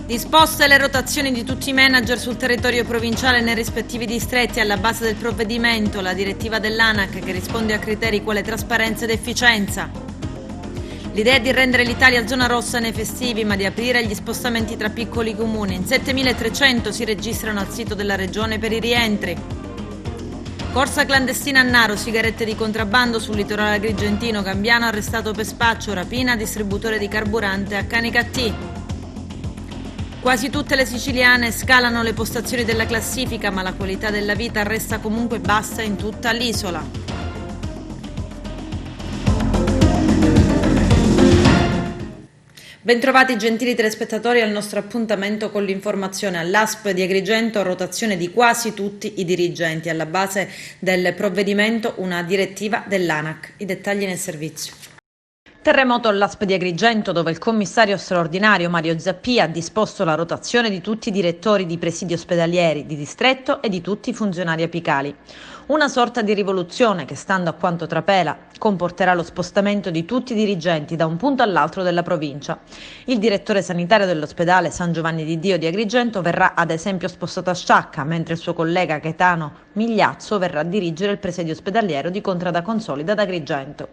Disposte le rotazioni di tutti i manager sul territorio provinciale nei rispettivi distretti. Alla base del provvedimento la direttiva dell'ANAC che risponde a criteri quale trasparenza ed efficienza. L'idea è di rendere l'Italia zona rossa nei festivi, ma di aprire gli spostamenti tra piccoli comuni. In 7.300 si registrano al sito della Regione per i rientri. Corsa clandestina a Naro, sigarette di contrabbando sul litorale agrigentino. Gambiano arrestato per spaccio, rapina, distributore di carburante a Canicattì. Quasi tutte le siciliane scalano le postazioni della classifica, ma la qualità della vita resta comunque bassa in tutta l'isola. Bentrovati gentili telespettatori al nostro appuntamento con l'informazione. All'ASP di Agrigento, rotazione di quasi tutti i dirigenti. Alla base del provvedimento una direttiva dell'ANAC. I dettagli nel servizio. Terremoto all'ASP di Agrigento, dove il commissario straordinario Mario Zappia ha disposto la rotazione di tutti i direttori di presidi ospedalieri di distretto e di tutti i funzionari apicali. Una sorta di rivoluzione che, stando a quanto trapela, comporterà lo spostamento di tutti i dirigenti da un punto all'altro della provincia. Il direttore sanitario dell'ospedale San Giovanni di Dio di Agrigento verrà ad esempio spostato a Sciacca, mentre il suo collega Gaetano Migliazzo verrà a dirigere il presidio ospedaliero di Contrada Consolida ad Agrigento.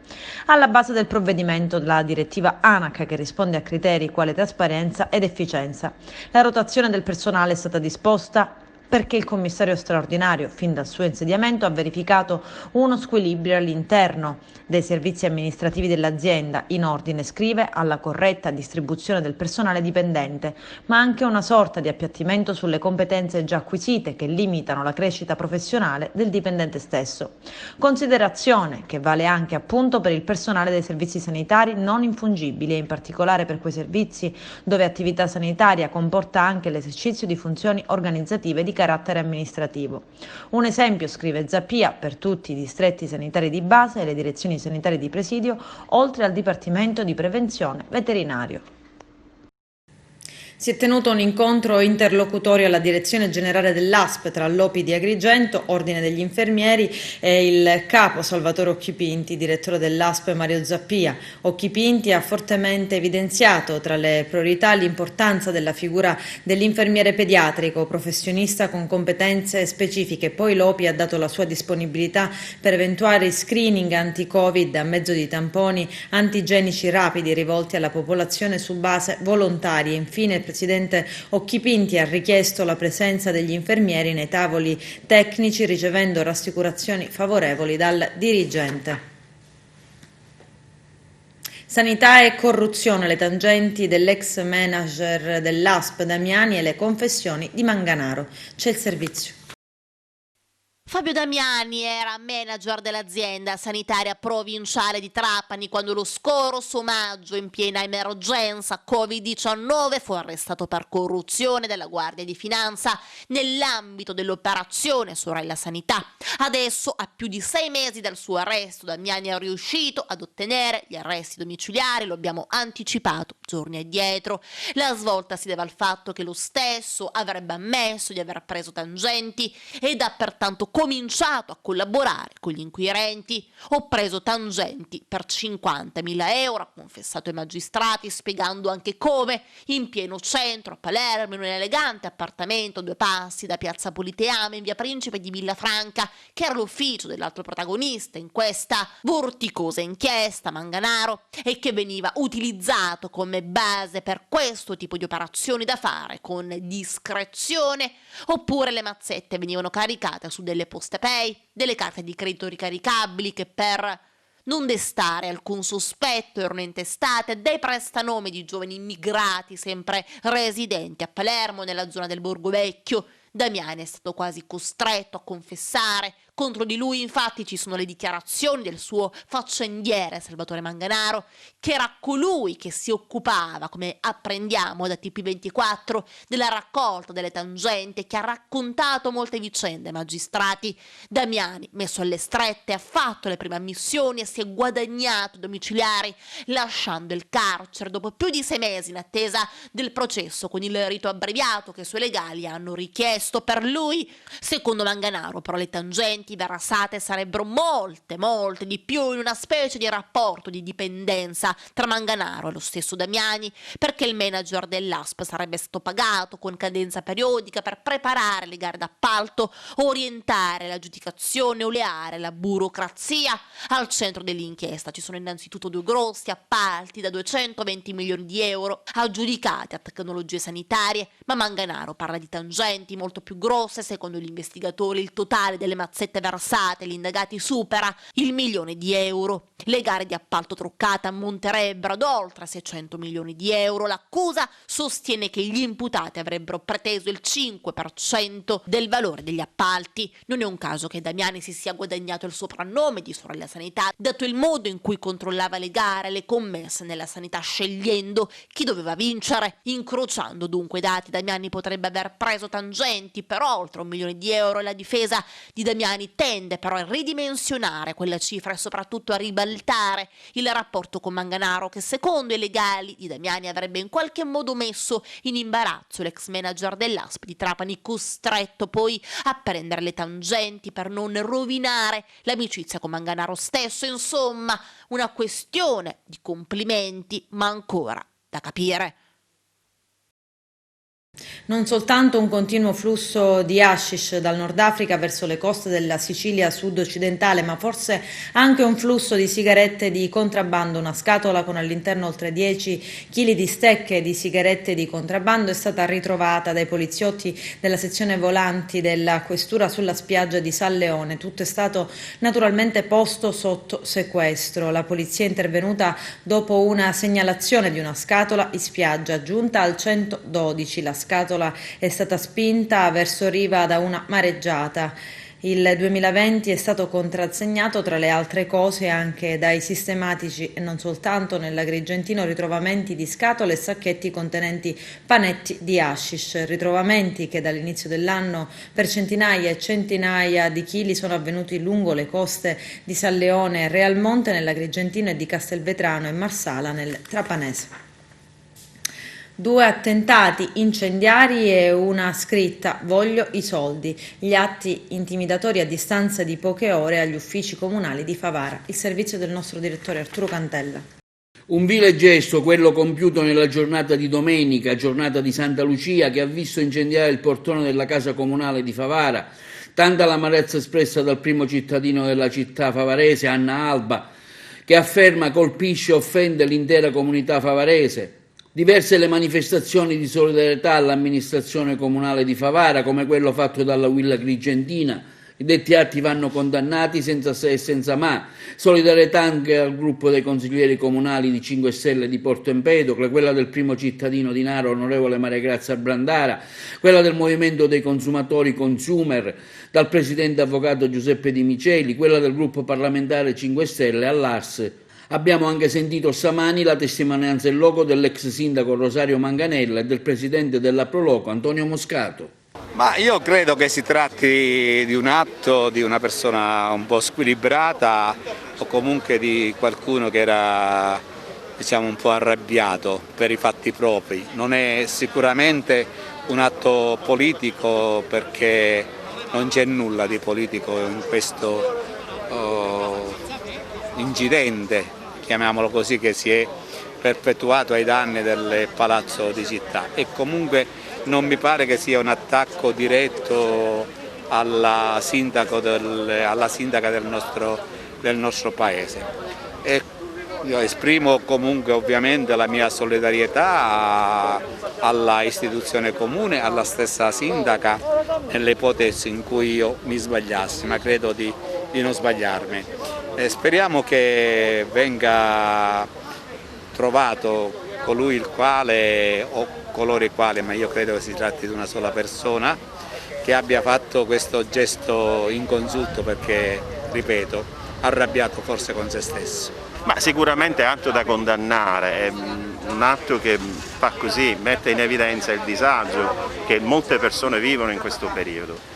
Alla base del provvedimento la direttiva ANAC che risponde a criteri quale trasparenza ed efficienza. La rotazione del personale è stata disposta perché il commissario straordinario, fin dal suo insediamento, ha verificato uno squilibrio all'interno dei servizi amministrativi dell'azienda in ordine, scrive, alla corretta distribuzione del personale dipendente, ma anche una sorta di appiattimento sulle competenze già acquisite che limitano la crescita professionale del dipendente stesso. Considerazione che vale anche appunto per il personale dei servizi sanitari non infungibili e in particolare per quei servizi dove attività sanitaria comporta anche l'esercizio di funzioni organizzative di carattere amministrativo. Un esempio, scrive Zappia, per tutti i distretti sanitari di base e le direzioni sanitarie di presidio, oltre al Dipartimento di Prevenzione Veterinario. Si è tenuto un incontro interlocutorio alla direzione generale dell'ASP tra l'OPI di Agrigento, Ordine degli Infermieri e il capo Salvatore Occhipinti, direttore dell'ASP Mario Zappia. Occhipinti ha fortemente evidenziato tra le priorità l'importanza della figura dell'infermiere pediatrico, professionista con competenze specifiche. Poi l'OPI ha dato la sua disponibilità per eventuali screening anti-Covid a mezzo di tamponi antigenici rapidi rivolti alla popolazione su base volontaria. Infine il Presidente Occhipinti ha richiesto la presenza degli infermieri nei tavoli tecnici, ricevendo rassicurazioni favorevoli dal dirigente. Sanità e corruzione, le tangenti dell'ex manager dell'ASP Damiani e le confessioni di Manganaro. C'è il servizio. Fabio Damiani era manager dell'azienda sanitaria provinciale di Trapani quando lo scorso maggio, in piena emergenza Covid-19, fu arrestato per corruzione dalla Guardia di Finanza nell'ambito dell'operazione Sorella Sanità. Adesso, a più di 6 mesi dal suo arresto, Damiani è riuscito ad ottenere gli arresti domiciliari, lo abbiamo anticipato giorni addietro. La svolta si deve al fatto che lo stesso avrebbe ammesso di aver preso tangenti ed ha pertanto cominciato a collaborare con gli inquirenti. Ho preso tangenti per 50.000 euro, ha confessato ai magistrati, spiegando anche come, in pieno centro a Palermo, in un elegante appartamento a 2 passi da Piazza Politeama in via Principe di Villafranca, che era l'ufficio dell'altro protagonista in questa vorticosa inchiesta, Manganaro, e che veniva utilizzato come base per questo tipo di operazioni da fare con discrezione, oppure le mazzette venivano caricate su delle poste pay, delle carte di credito ricaricabili che per non destare alcun sospetto erano intestate dei prestanome di giovani immigrati sempre residenti a Palermo nella zona del Borgo Vecchio. Damiani è stato quasi costretto a confessare. Contro di lui infatti ci sono le dichiarazioni del suo faccendiere Salvatore Manganaro, che era colui che si occupava, come apprendiamo da TP24, della raccolta delle tangenti e che ha raccontato molte vicende ai magistrati. Damiani, messo alle strette, ha fatto le prime ammissioni e si è guadagnato domiciliari, lasciando il carcere dopo più di 6 mesi in attesa del processo con il rito abbreviato che i suoi legali hanno richiesto per lui. Secondo Manganaro però le tangenti tangenti versate sarebbero molte di più, in una specie di rapporto di dipendenza tra Manganaro e lo stesso Damiani, perché il manager dell'ASP sarebbe stato pagato con cadenza periodica per preparare le gare d'appalto, orientare l'aggiudicazione, oleare la burocrazia. Al centro dell'inchiesta ci sono innanzitutto 2 grossi appalti da 220 milioni di euro aggiudicati a tecnologie sanitarie, ma Manganaro parla di tangenti molto più grosse. Secondo gli investigatori il totale delle mazzette versate agli indagati supera il 1 milione di euro. Le gare di appalto truccate ammonterebbero ad oltre 600 milioni di euro. L'accusa sostiene che gli imputati avrebbero preteso il 5% del valore degli appalti. Non è un caso che Damiani si sia guadagnato il soprannome di Sorella Sanità, dato il modo in cui controllava le gare, le commesse nella sanità, scegliendo chi doveva vincere. Incrociando dunque i dati, Damiani potrebbe aver preso tangenti per oltre 1 milione di euro e la difesa di Damiani tende però a ridimensionare quella cifra e soprattutto a ribaltare il rapporto con Manganaro, che secondo i legali di Damiani avrebbe in qualche modo messo in imbarazzo l'ex manager dell'ASP di Trapani, costretto poi a prendere le tangenti per non rovinare l'amicizia con Manganaro stesso. Insomma, una questione di complimenti, ma ancora da capire. Non soltanto un continuo flusso di hashish dal Nord Africa verso le coste della Sicilia sud-occidentale, ma forse anche un flusso di sigarette di contrabbando. Una scatola con all'interno oltre 10 kg di stecche di sigarette di contrabbando è stata ritrovata dai poliziotti della sezione volanti della questura sulla spiaggia di San Leone. Tutto è stato naturalmente posto sotto sequestro. La polizia è intervenuta dopo una segnalazione di una scatola in spiaggia, giunta al 112. La scatola è stata spinta verso riva da una mareggiata. Il 2020 è stato contrassegnato tra le altre cose anche dai sistematici e non soltanto nell'Agrigentino ritrovamenti di scatole e sacchetti contenenti panetti di hashish, ritrovamenti che dall'inizio dell'anno per centinaia e centinaia di chili sono avvenuti lungo le coste di San Leone e Realmonte nell'Agrigentino e di Castelvetrano e Marsala nel Trapanese. 2 attentati incendiari e una scritta «Voglio i soldi», gli atti intimidatori a distanza di poche ore agli uffici comunali di Favara. Il servizio del nostro direttore Arturo Cantella. Un vile gesto, quello compiuto nella giornata di domenica, giornata di Santa Lucia, che ha visto incendiare il portone della casa comunale di Favara. Tanta l'amarezza espressa dal primo cittadino della città favarese, Anna Alba, che afferma colpisce e offende l'intera comunità favarese. Diverse le manifestazioni di solidarietà all'amministrazione comunale di Favara, come quello fatto dalla Villa Agrigentina. I detti atti vanno condannati senza se e senza ma. Solidarietà anche al gruppo dei consiglieri comunali di 5 Stelle di Porto Empedocle, quella del primo cittadino di Naro, onorevole Maria Grazia Brandara, quella del movimento dei consumatori Consumer, dal presidente avvocato Giuseppe Di Miceli, quella del gruppo parlamentare 5 Stelle all'Ars. Abbiamo anche sentito stamani la testimonianza in loco dell'ex sindaco Rosario Manganella e del presidente della Proloco Antonio Moscato. Ma io credo che si tratti di un atto di una persona un po' squilibrata o comunque di qualcuno che era, diciamo, un po' arrabbiato per i fatti propri. Non è sicuramente un atto politico, perché non c'è nulla di politico in questo incidente, chiamiamolo così, che si è perpetuato ai danni del Palazzo di Città, e comunque non mi pare che sia un attacco diretto alla sindaca del nostro paese. E io esprimo comunque ovviamente la mia solidarietà alla istituzione comune, alla stessa sindaca, nelle ipotesi in cui io mi sbagliassi, ma credo di non sbagliarmi. Speriamo che venga trovato colui il quale, o coloro i quali, ma io credo che si tratti di una sola persona, che abbia fatto questo gesto inconsulto, perché, ripeto, arrabbiato forse con se stesso. Ma sicuramente è atto da condannare, è un atto che fa così, mette in evidenza il disagio che molte persone vivono in questo periodo.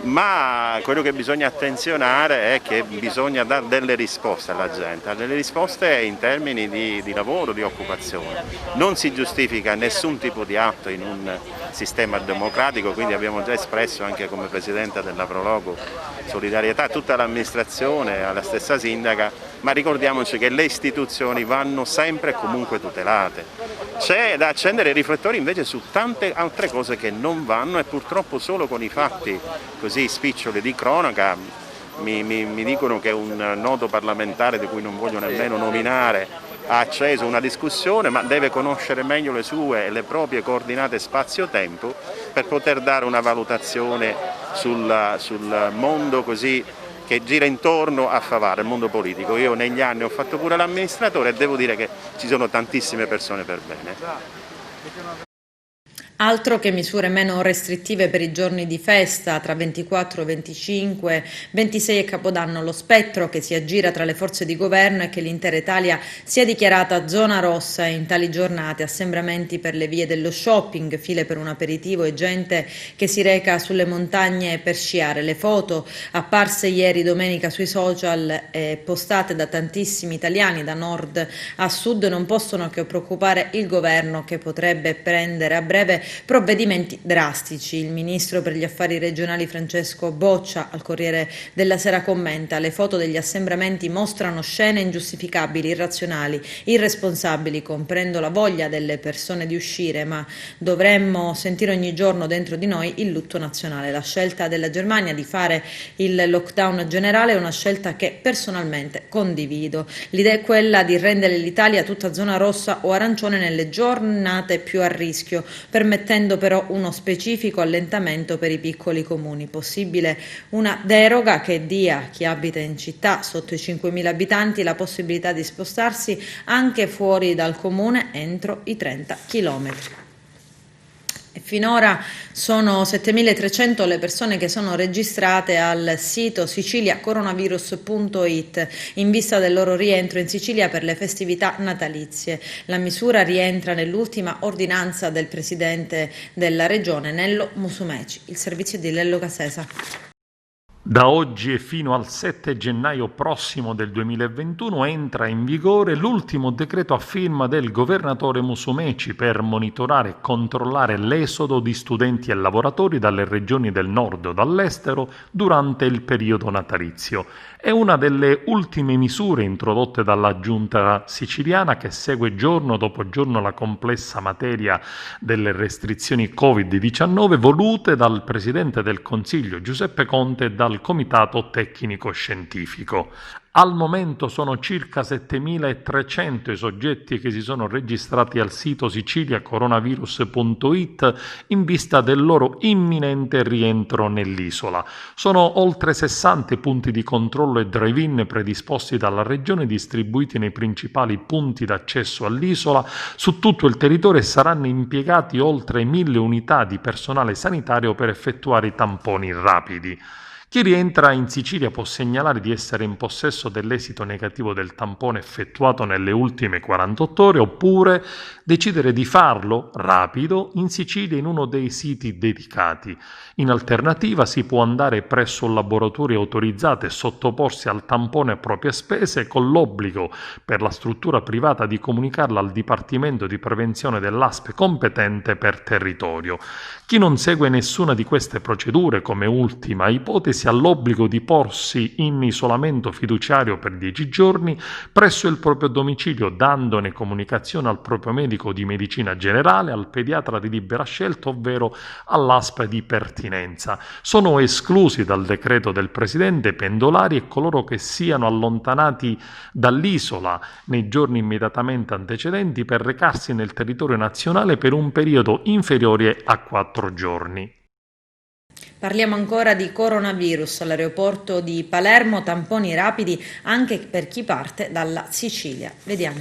Ma quello che bisogna attenzionare è che bisogna dare delle risposte alla gente, delle risposte in termini di lavoro, di occupazione. Non si giustifica nessun tipo di atto in un sistema democratico, quindi abbiamo già espresso anche come Presidente della Prologo solidarietà a tutta l'amministrazione, alla stessa sindaca, ma ricordiamoci che le istituzioni vanno sempre e comunque tutelate. C'è da accendere i riflettori invece su tante altre cose che non vanno, e purtroppo solo con i fatti così spiccioli di cronaca. Mi dicono che un noto parlamentare, di cui non voglio nemmeno nominare, ha acceso una discussione, ma deve conoscere meglio le sue e le proprie coordinate spazio-tempo per poter dare una valutazione sul mondo così che gira intorno a Favara, il mondo politico. Io negli anni ho fatto pure l'amministratore e devo dire che ci sono tantissime persone per bene. Altro che misure meno restrittive per i giorni di festa, tra 24, 25, 26 e Capodanno. Lo spettro che si aggira tra le forze di governo è che l'intera Italia sia dichiarata zona rossa in tali giornate, assembramenti per le vie dello shopping, file per un aperitivo e gente che si reca sulle montagne per sciare. Le foto apparse ieri domenica sui social e postate da tantissimi italiani da nord a sud non possono che preoccupare il governo, che potrebbe prendere a breve provvedimenti drastici. Il ministro per gli affari regionali Francesco Boccia al Corriere della Sera commenta: le foto degli assembramenti mostrano scene ingiustificabili, irrazionali, irresponsabili. Comprendo la voglia delle persone di uscire, ma dovremmo sentire ogni giorno dentro di noi il lutto nazionale. La scelta della Germania di fare il lockdown generale è una scelta che personalmente condivido. L'idea è quella di rendere l'Italia tutta zona rossa o arancione nelle giornate più a rischio, permettendo però uno specifico allentamento per i piccoli comuni. Possibile una deroga che dia a chi abita in città sotto i 5.000 abitanti la possibilità di spostarsi anche fuori dal comune entro i 30 chilometri. E finora sono 7.300 le persone che sono registrate al sito siciliacoronavirus.it in vista del loro rientro in Sicilia per le festività natalizie. La misura rientra nell'ultima ordinanza del presidente della regione Nello Musumeci. Il servizio di Lello Casesa. Da oggi e fino al 7 gennaio prossimo del 2021 entra in vigore l'ultimo decreto a firma del governatore Musumeci per monitorare e controllare l'esodo di studenti e lavoratori dalle regioni del nord o dall'estero durante il periodo natalizio. È una delle ultime misure introdotte dalla giunta siciliana, che segue giorno dopo giorno la complessa materia delle restrizioni Covid-19 volute dal Presidente del Consiglio Giuseppe Conte e dal Comitato Tecnico Scientifico. Al momento sono circa 7.300 i soggetti che si sono registrati al sito siciliacoronavirus.it in vista del loro imminente rientro nell'isola. Sono oltre 60 punti di controllo e drive-in predisposti dalla Regione, distribuiti nei principali punti d'accesso all'isola su tutto il territorio, e saranno impiegati oltre 1.000 unità di personale sanitario per effettuare i tamponi rapidi. Chi rientra in Sicilia può segnalare di essere in possesso dell'esito negativo del tampone effettuato nelle ultime 48 ore, oppure decidere di farlo rapido in Sicilia in uno dei siti dedicati. In alternativa si può andare presso un laboratorio autorizzato e sottoporsi al tampone a proprie spese, con l'obbligo per la struttura privata di comunicarlo al Dipartimento di Prevenzione dell'ASP competente per territorio. Chi non segue nessuna di queste procedure, come ultima ipotesi, ha l'obbligo di porsi in isolamento fiduciario per 10 giorni presso il proprio domicilio, dandone comunicazione al proprio medico di medicina generale, al pediatra di libera scelta, ovvero all'ASP di pertinenza. Sono esclusi dal decreto del Presidente pendolari e coloro che siano allontanati dall'isola nei giorni immediatamente antecedenti per recarsi nel territorio nazionale per un periodo inferiore a 4 giorni. Parliamo ancora di coronavirus. All'aeroporto di Palermo tamponi rapidi anche per chi parte dalla Sicilia. Vediamo.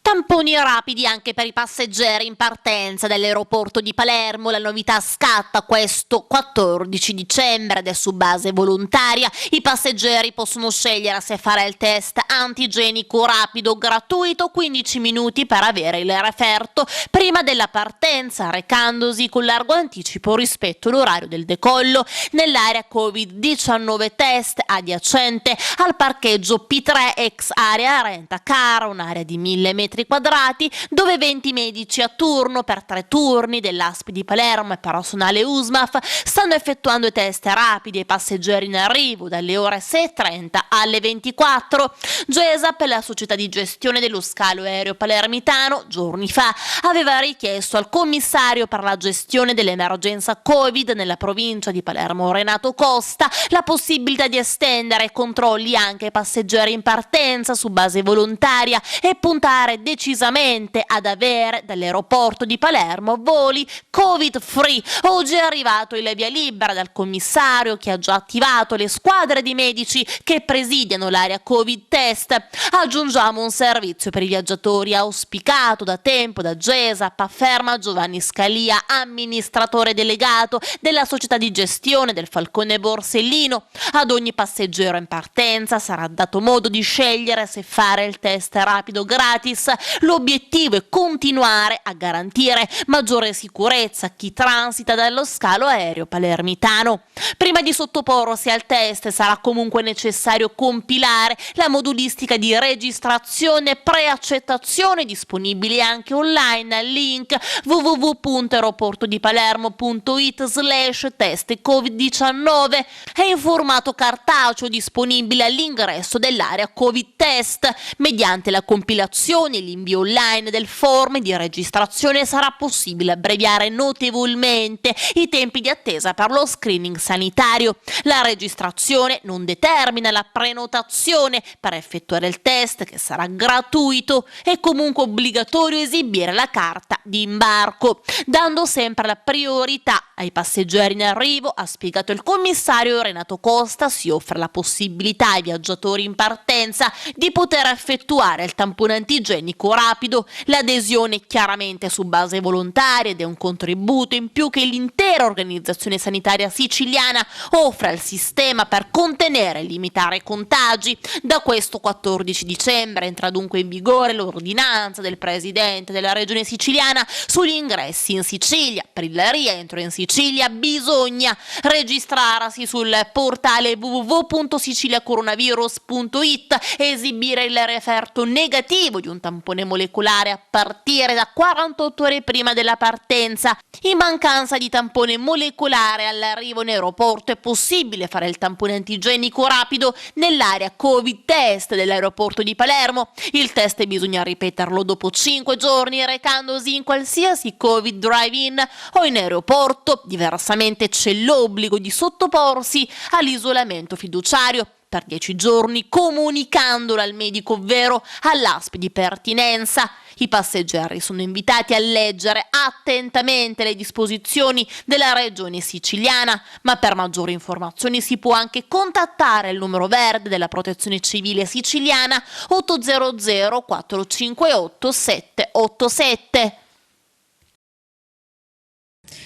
Tamponi rapidi anche per i passeggeri in partenza dall'aeroporto di Palermo. La novità scatta questo 14 dicembre ed è su base volontaria. I passeggeri possono scegliere se fare il test antigenico rapido gratuito, 15 minuti per avere il referto prima della partenza, recandosi con largo anticipo rispetto all'orario del decollo nell'area Covid-19 test adiacente al parcheggio P3 ex area Renta Car, un'area di 1.000 metri m², dove 20 medici a turno per 3 turni dell'ASP di Palermo e personale USMAF stanno effettuando i test rapidi ai passeggeri in arrivo dalle ore 6:30 alle 24. GESAP, la società di gestione dello scalo aereo palermitano, giorni fa aveva richiesto al commissario per la gestione dell'emergenza Covid nella provincia di Palermo, Renato Costa, la possibilità di estendere i controlli anche ai passeggeri in partenza su base volontaria e puntare decisamente ad avere dall'aeroporto di Palermo voli Covid free. Oggi è arrivato il via libera dal commissario, che ha già attivato le squadre di medici che presidiano l'area Covid test. Aggiungiamo un servizio per i viaggiatori auspicato da tempo da GESAP, afferma Giovanni Scalia, amministratore delegato della società di gestione del Falcone Borsellino. Ad ogni passeggero in partenza sarà dato modo di scegliere se fare il test rapido gratis. L'obiettivo è continuare a garantire maggiore sicurezza a chi transita dallo scalo aereo palermitano. Prima di sottoporsi al test sarà comunque necessario compilare la modulistica di registrazione e preaccettazione, disponibile anche online al link www.aeroportodipalermo.it/test Covid-19 e in formato cartaceo disponibile all'ingresso dell'area Covid test. Mediante la compilazione e l'invio online del form di registrazione sarà possibile abbreviare notevolmente i tempi di attesa per lo screening sanitario. La registrazione non determina la prenotazione per effettuare il test, che sarà gratuito. È comunque obbligatorio esibire la carta di imbarco, dando sempre la priorità ai passeggeri in arrivo, ha spiegato il commissario Renato Costa. Si offre la possibilità ai viaggiatori in partenza di poter effettuare il tampone antigenico rapido. L'adesione è chiaramente su base volontaria ed è un contributo in più che l'intera organizzazione sanitaria siciliana offre al sistema per contenere e limitare i contagi. Da questo 14 dicembre entra dunque in vigore l'ordinanza del presidente della regione siciliana sugli ingressi in Sicilia. Per il rientro in Sicilia bisogna registrarsi sul portale www.siciliacoronavirus.it, esibire il referto negativo di un tampone molecolare a partire da 48 ore prima della partenza. In mancanza di tampone molecolare all'arrivo in aeroporto è possibile fare il tampone antigenico rapido nell'area Covid test dell'aeroporto di Palermo. Il test bisogna ripeterlo dopo 5 giorni recandosi in qualsiasi Covid drive-in o in aeroporto. Diversamente c'è l'obbligo di sottoporsi all'isolamento fiduciario per 10 giorni, comunicandolo al medico, ovvero all'ASP di pertinenza. I passeggeri sono invitati a leggere attentamente le disposizioni della regione siciliana, ma per maggiori informazioni si può anche contattare il numero verde della Protezione Civile siciliana 800 458 787.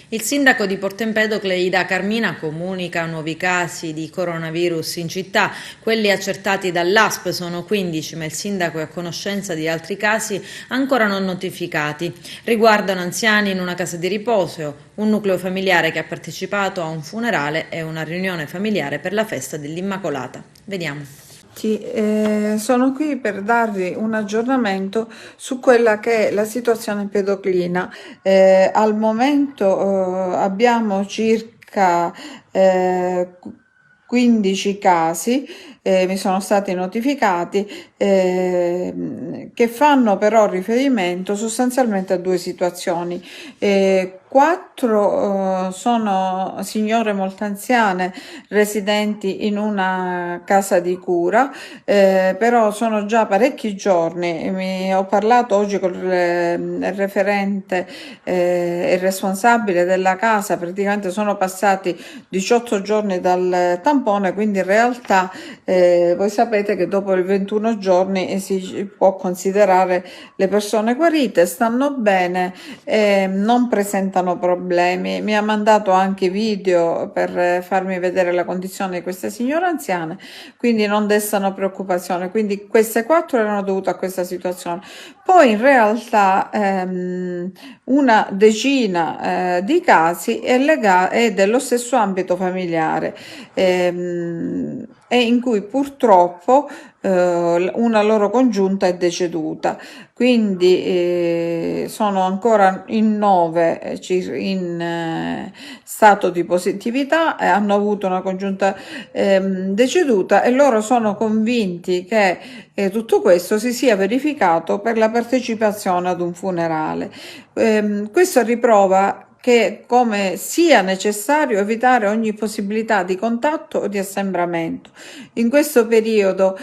Il sindaco di Porto Empedocle, Ida Carmina, comunica nuovi casi di coronavirus in città. Quelli accertati dall'ASP sono 15, ma il sindaco è a conoscenza di altri casi ancora non notificati. Riguardano anziani in una casa di riposo, un nucleo familiare che ha partecipato a un funerale e una riunione familiare per la festa dell'Immacolata. Vediamo. Sì, sono qui per darvi un aggiornamento su quella che è la situazione empedoclina. Al momento abbiamo circa 15 casi, mi sono stati notificati, che fanno però riferimento sostanzialmente a due situazioni. 4 sono signore molto anziane residenti in una casa di cura, però sono già parecchi giorni. Ho parlato oggi con il referente e responsabile della casa, praticamente sono passati 18 giorni dal tampone, quindi in realtà voi sapete che dopo i 21 giorni si può considerare le persone guarite, stanno bene, non presentano problemi. Mi ha mandato anche video per farmi vedere la condizione di queste signore anziane, quindi non destano preoccupazione. Quindi queste 4 erano dovute a questa situazione. Poi in realtà una decina di casi è dello stesso ambito familiare. e in cui purtroppo una loro congiunta è deceduta. Quindi sono ancora in 9 in stato di positività, hanno avuto una congiunta deceduta, e loro sono convinti che tutto questo si sia verificato per la partecipazione ad un funerale. Questo riprova che come sia necessario evitare ogni possibilità di contatto o di assembramento. In questo periodo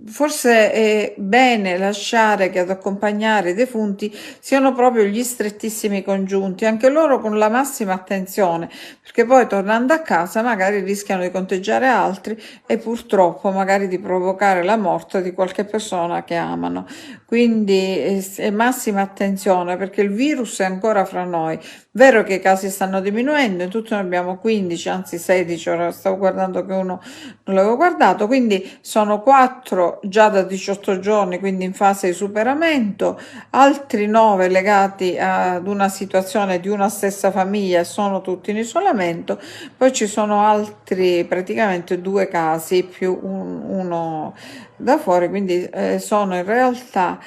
forse è bene lasciare che ad accompagnare i defunti siano proprio gli strettissimi congiunti, anche loro con la massima attenzione, perché poi tornando a casa magari rischiano di contagiare altri e purtroppo magari di provocare la morte di qualche persona che amano. Quindi massima attenzione, perché il virus è ancora fra noi. Vero che i casi stanno diminuendo, in tutto ne abbiamo 15, anzi 16, ora stavo guardando che uno non l'avevo guardato, quindi sono 4 già da 18 giorni, quindi in fase di superamento, altri 9 legati ad una situazione di una stessa famiglia e sono tutti in isolamento, poi ci sono altri praticamente 2 casi più uno da fuori, quindi sono in realtà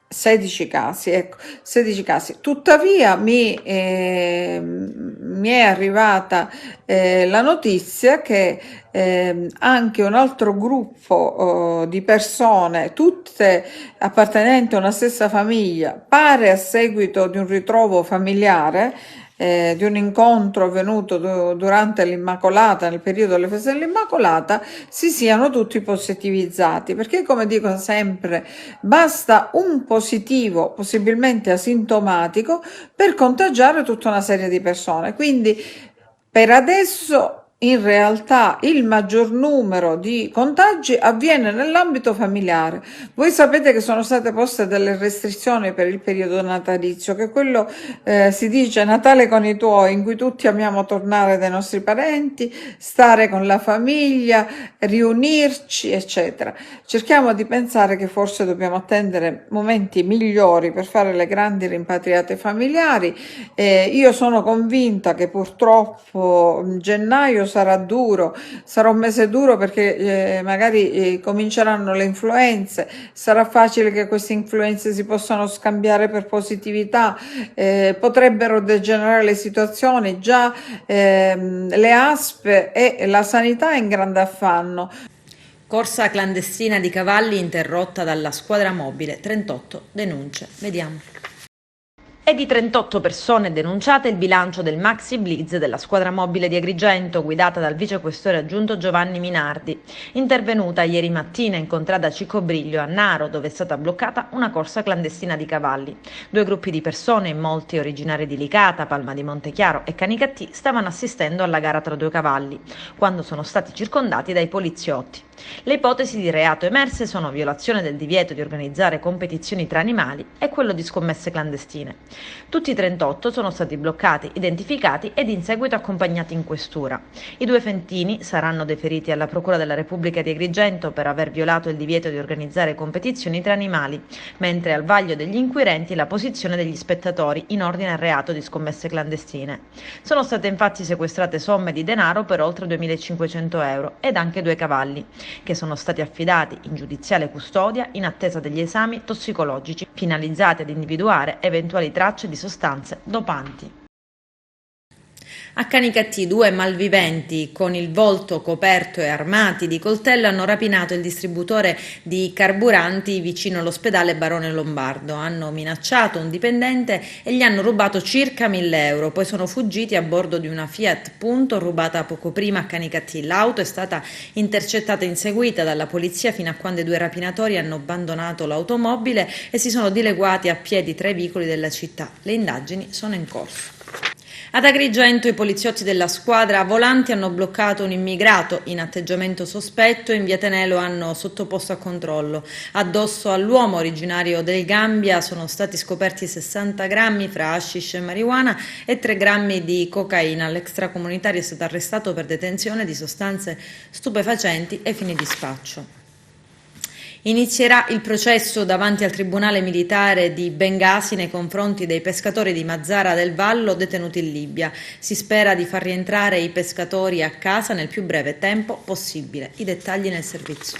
16 casi, ecco, 16 casi. Tuttavia mi è arrivata la notizia che anche un altro gruppo di persone, tutte appartenenti a una stessa famiglia, pare a seguito di un ritrovo familiare, di un incontro avvenuto durante l'Immacolata, nel periodo delle feste dell'Immacolata, si siano tutti positivizzati, perché come dico sempre basta un positivo, possibilmente asintomatico, per contagiare tutta una serie di persone. Quindi per adesso in realtà il maggior numero di contagi avviene nell'ambito familiare. Voi sapete che sono state poste delle restrizioni per il periodo natalizio, che quello si dice Natale con i tuoi, in cui tutti amiamo tornare dai nostri parenti, stare con la famiglia, riunirci, eccetera. Cerchiamo di pensare che forse dobbiamo attendere momenti migliori per fare le grandi rimpatriate familiari. Io sono convinta che purtroppo gennaio sarà duro, sarà un mese duro, perché magari cominceranno le influenze, sarà facile che queste influenze si possano scambiare per positività, potrebbero degenerare le situazioni, già le ASP e la sanità è in grande affanno. Corsa clandestina di cavalli interrotta dalla squadra mobile, 38 denunce. Vediamo. È di 38 persone denunciate il bilancio del Maxi Blitz della squadra mobile di Agrigento, guidata dal vicequestore aggiunto Giovanni Minardi, intervenuta ieri mattina in contrada Cicobriglio a Naro, dove è stata bloccata una corsa clandestina di cavalli. 2 gruppi di persone, molti originari di Licata, Palma di Montechiaro e Canicattì, stavano assistendo alla gara tra 2 cavalli, quando sono stati circondati dai poliziotti. Le ipotesi di reato emerse sono violazione del divieto di organizzare competizioni tra animali e quello di scommesse clandestine. Tutti i 38 sono stati bloccati, identificati ed in seguito accompagnati in questura. I 2 fentini saranno deferiti alla Procura della Repubblica di Agrigento per aver violato il divieto di organizzare competizioni tra animali, mentre al vaglio degli inquirenti la posizione degli spettatori in ordine al reato di scommesse clandestine. Sono state infatti sequestrate somme di denaro per oltre 2.500 euro ed anche 2 cavalli, che sono stati affidati in giudiziale custodia in attesa degli esami tossicologici finalizzati ad individuare eventuali tracce di sostanze dopanti. A Canicattì 2 malviventi con il volto coperto e armati di coltello hanno rapinato il distributore di carburanti vicino all'ospedale Barone Lombardo. Hanno minacciato un dipendente e gli hanno rubato circa 1.000 euro, poi sono fuggiti a bordo di una Fiat Punto rubata poco prima a Canicattì. L'auto è stata intercettata e inseguita dalla polizia fino a quando i 2 rapinatori hanno abbandonato l'automobile e si sono dileguati a piedi tra i vicoli della città. Le indagini sono in corso. Ad Agrigento i poliziotti della squadra volanti hanno bloccato un immigrato in atteggiamento sospetto e in via Tenelo hanno sottoposto a controllo. Addosso all'uomo originario del Gambia sono stati scoperti 60 grammi fra hashish e marijuana e 3 grammi di cocaina. L'extracomunitario è stato arrestato per detenzione di sostanze stupefacenti e fini di spaccio. Inizierà il processo davanti al Tribunale Militare di Bengasi nei confronti dei pescatori di Mazara del Vallo detenuti in Libia. Si spera di far rientrare i pescatori a casa nel più breve tempo possibile. I dettagli nel servizio.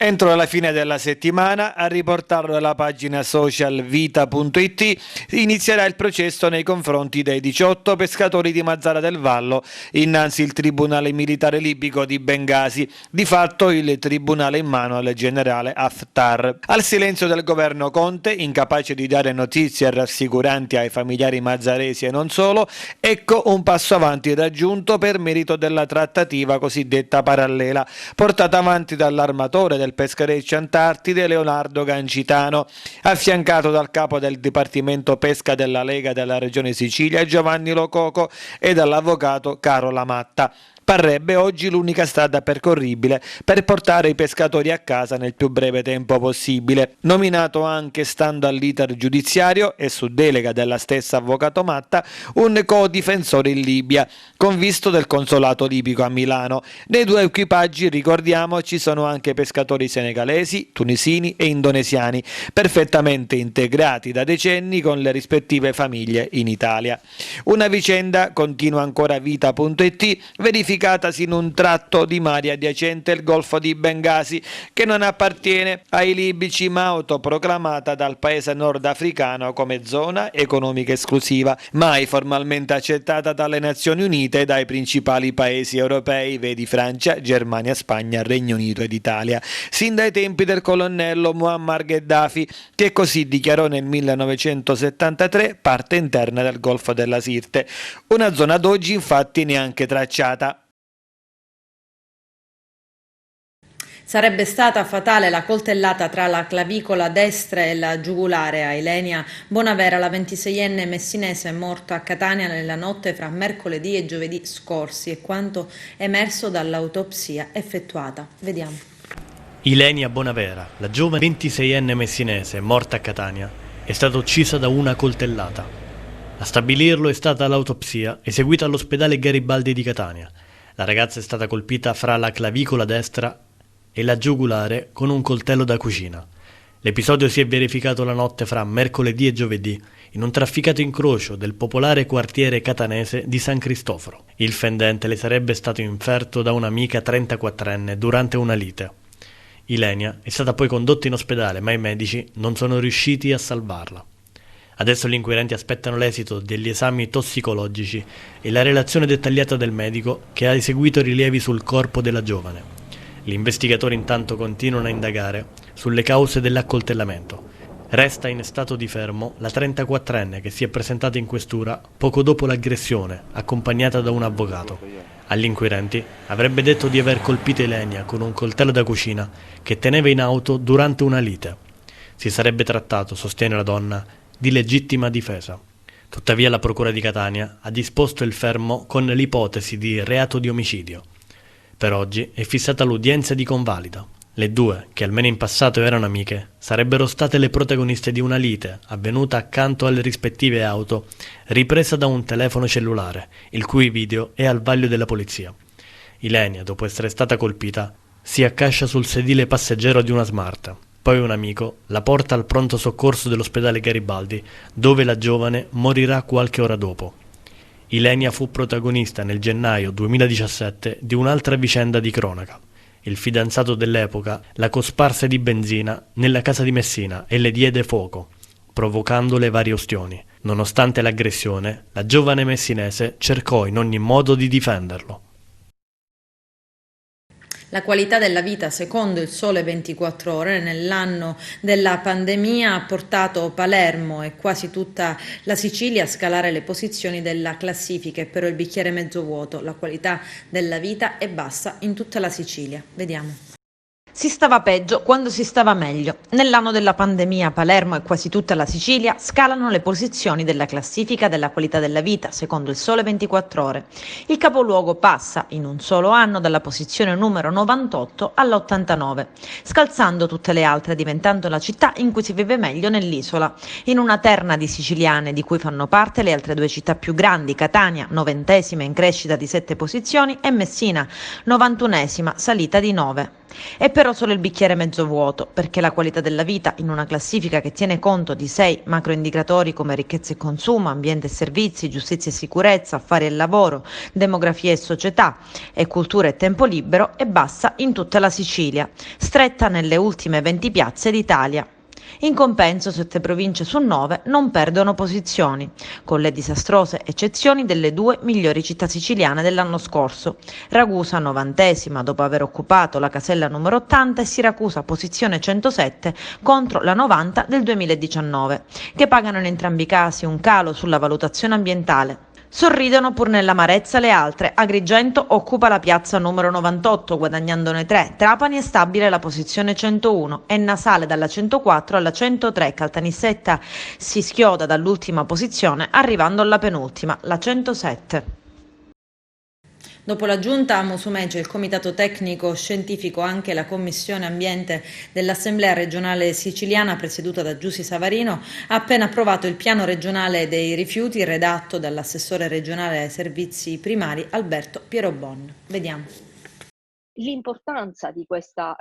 Entro la fine della settimana, a riportarlo alla pagina social vita.it, inizierà il processo nei confronti dei 18 pescatori di Mazara del Vallo innanzi il Tribunale Militare Libico di Bengasi, di fatto il tribunale in mano al generale Haftar. Al silenzio del governo Conte, incapace di dare notizie rassicuranti ai familiari mazzaresi e non solo, ecco un passo avanti raggiunto per merito della trattativa cosiddetta parallela, portata avanti dall'armatore del Peschereccio Antartide Leonardo Gancitano, affiancato dal capo del Dipartimento Pesca della Lega della Regione Sicilia Giovanni Lococo e dall'avvocato Caro Lamatta. Parrebbe oggi l'unica strada percorribile per portare i pescatori a casa nel più breve tempo possibile. Nominato anche, stando all'iter giudiziario e su delega della stessa avvocato Matta, un co-difensore in Libia, con visto del consolato libico a Milano. Nei due equipaggi, ricordiamo, ci sono anche pescatori senegalesi, tunisini e indonesiani, perfettamente integrati da decenni con le famiglie in Italia. Una vicenda, continua ancora vita.it, verificatasi in un tratto di mare adiacente il Golfo di Bengasi, che non appartiene ai libici ma autoproclamata dal paese nordafricano come zona economica esclusiva, mai formalmente accettata dalle Nazioni Unite e dai principali paesi europei, vedi Francia, Germania, Spagna, Regno Unito ed Italia, sin dai tempi del colonnello Muammar Gheddafi, che così dichiarò nel 1973 parte interna del Golfo della Sirte, una zona ad oggi infatti neanche tracciata. Sarebbe stata fatale la coltellata tra la clavicola destra e la giugulare a Ilenia Bonavera, la 26enne messinese morta a Catania nella notte fra mercoledì e giovedì scorsi, e quanto emerso dall'autopsia effettuata. Vediamo. Ilenia Bonavera, la giovane 26enne messinese morta a Catania, è stata uccisa da una coltellata. A stabilirlo è stata l'autopsia eseguita all'ospedale Garibaldi di Catania. La ragazza è stata colpita fra la clavicola destra e la giugulare con un coltello da cucina. L'episodio si è verificato la notte fra mercoledì e giovedì in un trafficato incrocio del popolare quartiere catanese di San Cristoforo. Il fendente le sarebbe stato inferto da un'amica 34enne durante una lite. Ilenia è stata poi condotta in ospedale, ma i medici non sono riusciti a salvarla. Adesso gli inquirenti aspettano l'esito degli esami tossicologici e la relazione dettagliata del medico che ha eseguito rilievi sul corpo della giovane. Gli investigatori intanto continuano a indagare sulle cause dell'accoltellamento. Resta in stato di fermo la 34enne che si è presentata in questura poco dopo l'aggressione, accompagnata da un avvocato. Agli inquirenti avrebbe detto di aver colpito Ilenia con un coltello da cucina che teneva in auto durante una lite. Si sarebbe trattato, sostiene la donna, di legittima difesa. Tuttavia la procura di Catania ha disposto il fermo con l'ipotesi di reato di omicidio. Per oggi è fissata l'udienza di convalida. Le due, che almeno in passato erano amiche, sarebbero state le protagoniste di una lite avvenuta accanto alle rispettive auto, ripresa da un telefono cellulare, il cui video è al vaglio della polizia. Ilenia, dopo essere stata colpita, si accascia sul sedile passeggero di una Smart. Poi un amico la porta al pronto soccorso dell'ospedale Garibaldi, dove la giovane morirà qualche ora dopo. Ilenia fu protagonista nel gennaio 2017 di un'altra vicenda di cronaca. Il fidanzato dell'epoca la cosparse di benzina nella casa di Messina e le diede fuoco, provocandole varie ustioni. Nonostante l'aggressione, la giovane messinese cercò in ogni modo di difenderlo. La qualità della vita, secondo il Sole 24 Ore, nell'anno della pandemia ha portato Palermo e quasi tutta la Sicilia a scalare le posizioni della classifica, però il bicchiere è mezzo vuoto. La qualità della vita è bassa in tutta la Sicilia. Vediamo. Si stava peggio quando si stava meglio. Nell'anno della pandemia Palermo e quasi tutta la Sicilia scalano le posizioni della classifica della qualità della vita, secondo il Sole 24 Ore. Il capoluogo passa in un solo anno dalla posizione numero 98 all'89, scalzando tutte le altre, diventando la città in cui si vive meglio nell'isola. In una terna di siciliane di cui fanno parte le altre due città più grandi, Catania, 90esima in crescita di 7 posizioni, e Messina, 91esima, salita di 9. È però solo il bicchiere mezzo vuoto, perché la qualità della vita, in una classifica che tiene conto di 6 macroindicatori come ricchezza e consumo, ambiente e servizi, giustizia e sicurezza, affari e lavoro, demografia e società e cultura e tempo libero, è bassa in tutta la Sicilia, stretta nelle ultime 20 piazze d'Italia. In compenso 7 province su 9 non perdono posizioni, con le disastrose eccezioni delle 2 migliori città siciliane dell'anno scorso. Ragusa 90esima dopo aver occupato la casella numero 80 e Siracusa posizione 107 contro la 90 del 2019, che pagano in entrambi i casi un calo sulla valutazione ambientale. Sorridono pur nell'amarezza le altre. Agrigento occupa la piazza numero 98 guadagnandone 3, Trapani è stabile alla posizione 101, Enna sale dalla 104 alla 103, Caltanissetta si schioda dall'ultima posizione arrivando alla penultima, la 107. Dopo la giunta a Musumeci, il comitato tecnico scientifico, anche la commissione ambiente dell'Assemblea regionale siciliana presieduta da Giussi Savarino ha appena approvato il piano regionale dei rifiuti redatto dall'assessore regionale ai servizi primari Alberto Pierobon. Vediamo. L'importanza di questa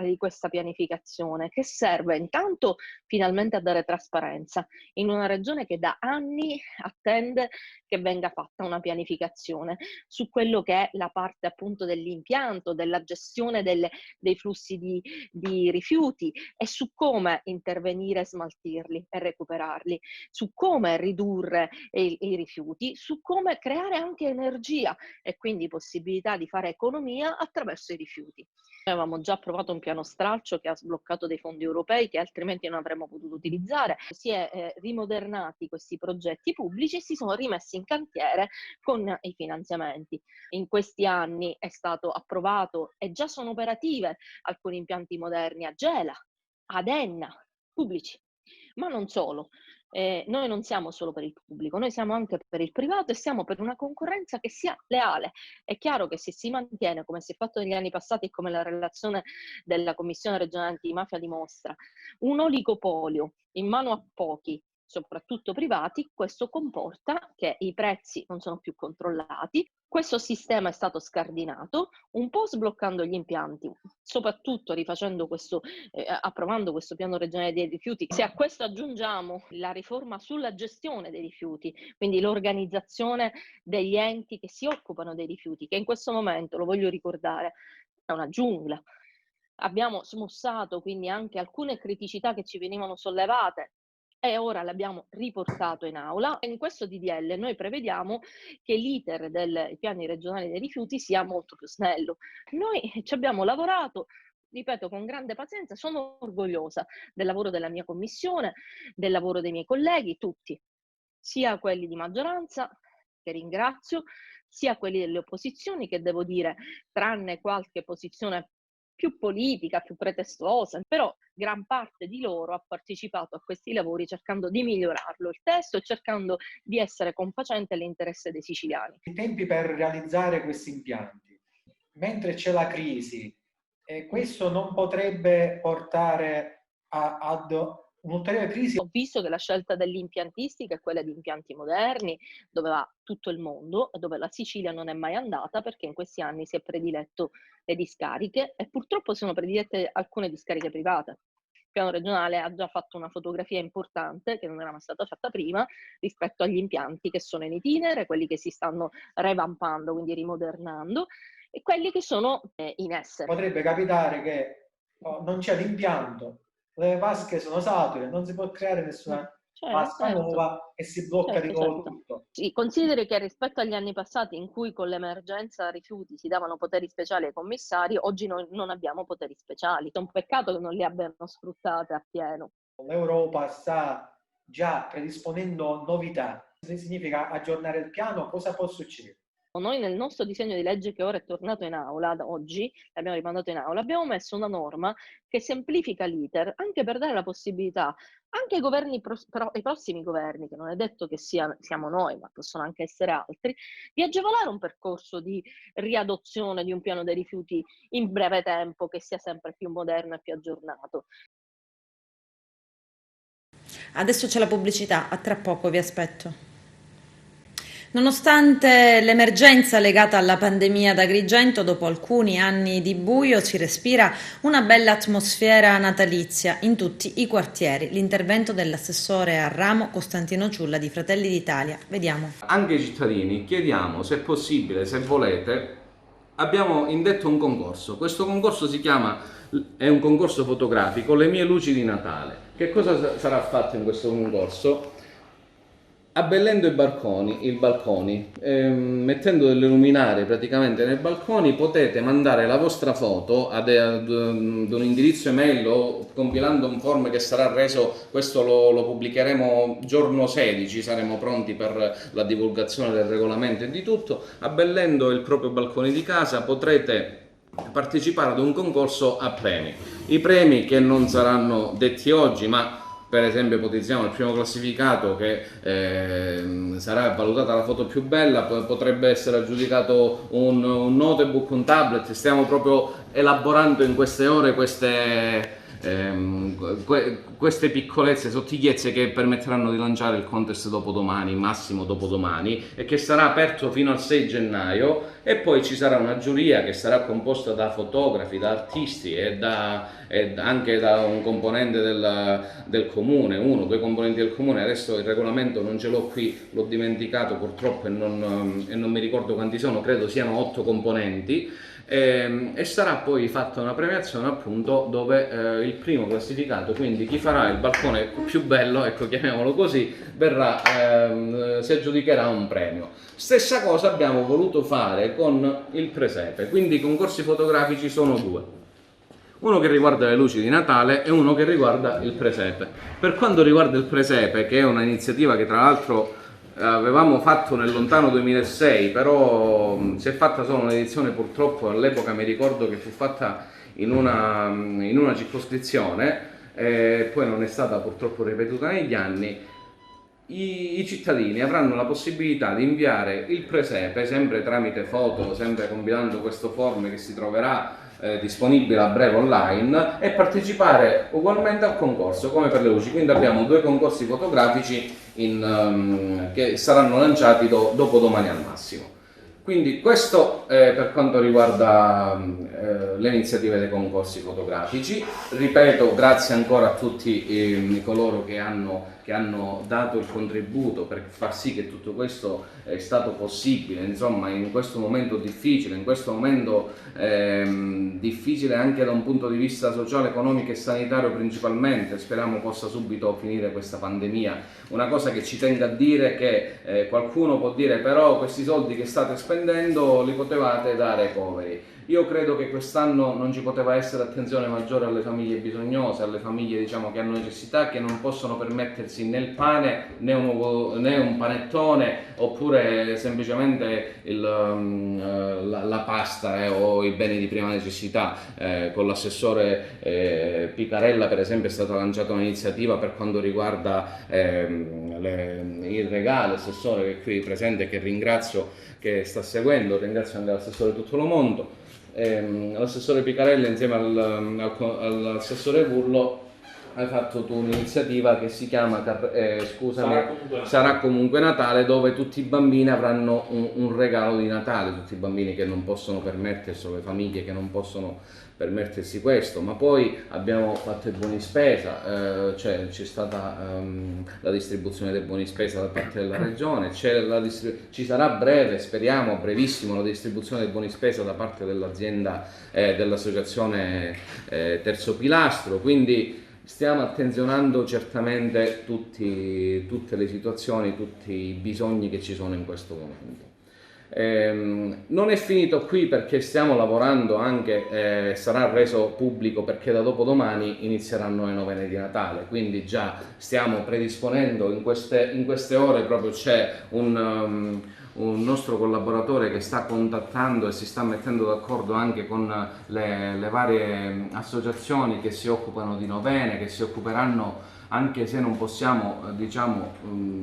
pianificazione, che serve intanto finalmente a dare trasparenza in una regione che da anni attende che venga fatta una pianificazione su quello che è la parte appunto dell'impianto, della gestione dei flussi di rifiuti e su come intervenire, smaltirli e recuperarli, su come ridurre i rifiuti, su come creare anche energia e quindi possibilità di fare economia attraverso i rifiuti. Avevamo già approvato un piano stralcio che ha sbloccato dei fondi europei che altrimenti non avremmo potuto utilizzare. Si è rimodernati questi progetti pubblici e si sono rimessi in cantiere con i finanziamenti. In questi anni è stato approvato e già sono operative alcuni impianti moderni a Gela, ad Enna, pubblici, ma non solo. Noi non siamo solo per il pubblico, noi siamo anche per il privato e siamo per una concorrenza che sia leale. È chiaro che se si mantiene, come si è fatto negli anni passati e come la relazione della Commissione regionale antimafia dimostra, un oligopolio in mano a pochi, soprattutto privati, questo comporta che i prezzi non sono più controllati. Questo sistema è stato scardinato, un po' sbloccando gli impianti, soprattutto rifacendo approvando questo piano regionale dei rifiuti. Se a questo aggiungiamo la riforma sulla gestione dei rifiuti, quindi l'organizzazione degli enti che si occupano dei rifiuti, che in questo momento, lo voglio ricordare, è una giungla. Abbiamo smussato quindi anche alcune criticità che ci venivano sollevate e ora l'abbiamo riportato in aula. In questo DDL noi prevediamo che l'iter dei piani regionali dei rifiuti sia molto più snello. Noi ci abbiamo lavorato, ripeto, con grande pazienza, sono orgogliosa del lavoro della mia commissione, del lavoro dei miei colleghi, tutti, sia quelli di maggioranza, che ringrazio, sia quelli delle opposizioni, che devo dire, tranne qualche posizione più politica, più pretestuosa, però gran parte di loro ha partecipato a questi lavori cercando di migliorarlo il testo e cercando di essere confacente all'interesse dei siciliani. I tempi per realizzare questi impianti, mentre c'è la crisi, questo non potrebbe portare ad un'ulteriore crisi. Ho visto che la scelta dell'impiantistica è quella di impianti moderni, dove va tutto il mondo e dove la Sicilia non è mai andata, perché in questi anni si è prediletto le discariche e purtroppo sono predilette alcune discariche private. Il piano regionale ha già fatto una fotografia importante, che non era mai stata fatta prima, rispetto agli impianti che sono in itinere, quelli che si stanno revampando, quindi rimodernando, e quelli che sono in essere. Potrebbe capitare che non c'è l'impianto, le vasche sono sature, non si può creare nessuna vasca nuova e si blocca di nuovo tutto. Sì, consideri che rispetto agli anni passati in cui con l'emergenza rifiuti si davano poteri speciali ai commissari, oggi noi non abbiamo poteri speciali. È un peccato che non li abbiano sfruttate appieno. L'Europa sta già predisponendo novità. Se significa aggiornare il piano, cosa può succedere? Noi nel nostro disegno di legge che ora è tornato in aula, oggi l'abbiamo rimandato in aula, abbiamo messo una norma che semplifica l'iter anche per dare la possibilità anche ai governi, ai prossimi governi, che non è detto che siamo noi, ma possono anche essere altri, di agevolare un percorso di riadozione di un piano dei rifiuti in breve tempo che sia sempre più moderno e più aggiornato. Adesso c'è la pubblicità, a tra poco vi aspetto. Nonostante l'emergenza legata alla pandemia ad Agrigento, dopo alcuni anni di buio si respira una bella atmosfera natalizia in tutti i quartieri. L'intervento dell'assessore al ramo Costantino Ciulla di Fratelli d'Italia. Vediamo. Anche ai cittadini chiediamo, se possibile, se volete, abbiamo indetto un concorso. Questo concorso è un concorso fotografico, Le mie luci di Natale. Che cosa sarà fatto in questo concorso? Abbellendo i balconi, mettendo delle luminarie praticamente nei balconi, potete mandare la vostra foto ad un indirizzo email o compilando un form che sarà reso, questo lo pubblicheremo giorno 16, saremo pronti per la divulgazione del regolamento e di tutto. Abbellendo il proprio balcone di casa potrete partecipare ad un concorso a premi. I premi che non saranno detti oggi, ma per esempio ipotizziamo il primo classificato che sarà valutata la foto più bella, potrebbe essere aggiudicato un notebook, un tablet. Stiamo proprio elaborando in queste ore queste piccolezze, sottigliezze che permetteranno di lanciare il contest dopodomani, massimo dopodomani, e che sarà aperto fino al 6 gennaio, e poi ci sarà una giuria che sarà composta da fotografi, da artisti e anche da un componente del comune, 2 componenti del comune. Adesso il regolamento non ce l'ho qui, l'ho dimenticato purtroppo e non mi ricordo quanti sono, credo siano 8 componenti. E sarà poi fatta una premiazione, appunto, dove il primo classificato, quindi chi farà il balcone più bello, ecco, chiamiamolo così, si aggiudicherà un premio. Stessa cosa abbiamo voluto fare con il presepe, quindi i concorsi fotografici sono 2. Uno che riguarda le luci di Natale e uno che riguarda il presepe. Per quanto riguarda il presepe, che è un'iniziativa che tra l'altro avevamo fatto nel lontano 2006, però si è fatta solo un'edizione, purtroppo all'epoca mi ricordo che fu fatta in una circoscrizione, poi non è stata purtroppo ripetuta negli anni. I cittadini avranno la possibilità di inviare il presepe, sempre tramite foto, sempre compilando questo form che si troverà disponibile a breve online, e partecipare ugualmente al concorso come per le luci. Quindi abbiamo 2 concorsi fotografici che saranno lanciati dopo domani al massimo. Quindi questo per quanto riguarda le iniziative dei concorsi fotografici. Ripeto, grazie ancora a tutti coloro che hanno dato il contributo per far sì che tutto questo è stato possibile, insomma, in questo momento difficile, difficile anche da un punto di vista sociale, economico e sanitario principalmente. Speriamo possa subito finire questa pandemia. Una cosa che ci tengo a dire è che qualcuno può dire: però questi soldi che state spendendo li potevate dare ai poveri. Io credo che quest'anno non ci poteva essere attenzione maggiore alle famiglie bisognose, alle famiglie, diciamo, che hanno necessità, che non possono permettersi né il pane né un panettone, oppure semplicemente la pasta o i beni di prima necessità. Con l'assessore Picarella, per esempio, è stata lanciata un'iniziativa per quanto riguarda il regalo, l'assessore che è qui presente, che ringrazio, che sta seguendo, ringrazio anche l'assessore Tuttolomonto. L'assessore Picarella insieme all'assessore Vurlo hai fatto tu un'iniziativa che si chiama Sarà comunque Natale, dove tutti i bambini avranno un regalo di Natale, tutti i bambini che non possono permettersi, le famiglie che non possono permettersi questo. Ma poi abbiamo fatto i buoni spesa, c'è stata la distribuzione dei buoni spesa da parte della regione, ci sarà a breve, speriamo a brevissimo, la distribuzione dei buoni spesa da parte dell'azienda, dell'associazione Terzo Pilastro. Quindi stiamo attenzionando certamente tutte le situazioni, tutti i bisogni che ci sono in questo momento. Non è finito qui, perché stiamo lavorando anche, sarà reso pubblico perché da dopodomani inizieranno le novene di Natale, quindi già stiamo predisponendo in queste ore. Proprio c'è un nostro collaboratore che sta contattando e si sta mettendo d'accordo anche con le varie associazioni che si occupano di novene, che si occuperanno, anche se non possiamo, diciamo,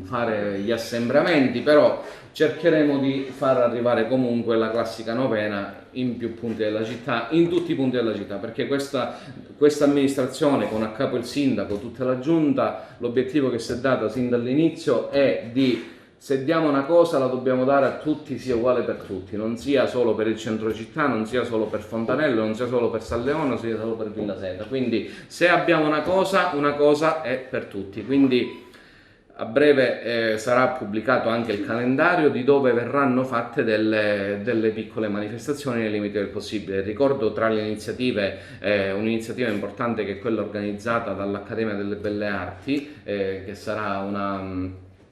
fare gli assembramenti, però cercheremo di far arrivare comunque la classica novena in più punti della città, in tutti i punti della città, perché questa amministrazione, con a capo il sindaco, tutta la giunta, l'obiettivo che si è data sin dall'inizio è di Se diamo una cosa la dobbiamo dare a tutti, sia uguale per tutti, non sia solo per il centro città, non sia solo per Fontanello, non sia solo per San Leone, non sia solo per Villa Seta. Quindi se abbiamo una cosa è per tutti. Quindi a breve sarà pubblicato anche il calendario di dove verranno fatte delle piccole manifestazioni nei limiti del possibile. Ricordo tra le iniziative un'iniziativa importante che è quella organizzata dall'Accademia delle Belle Arti, che sarà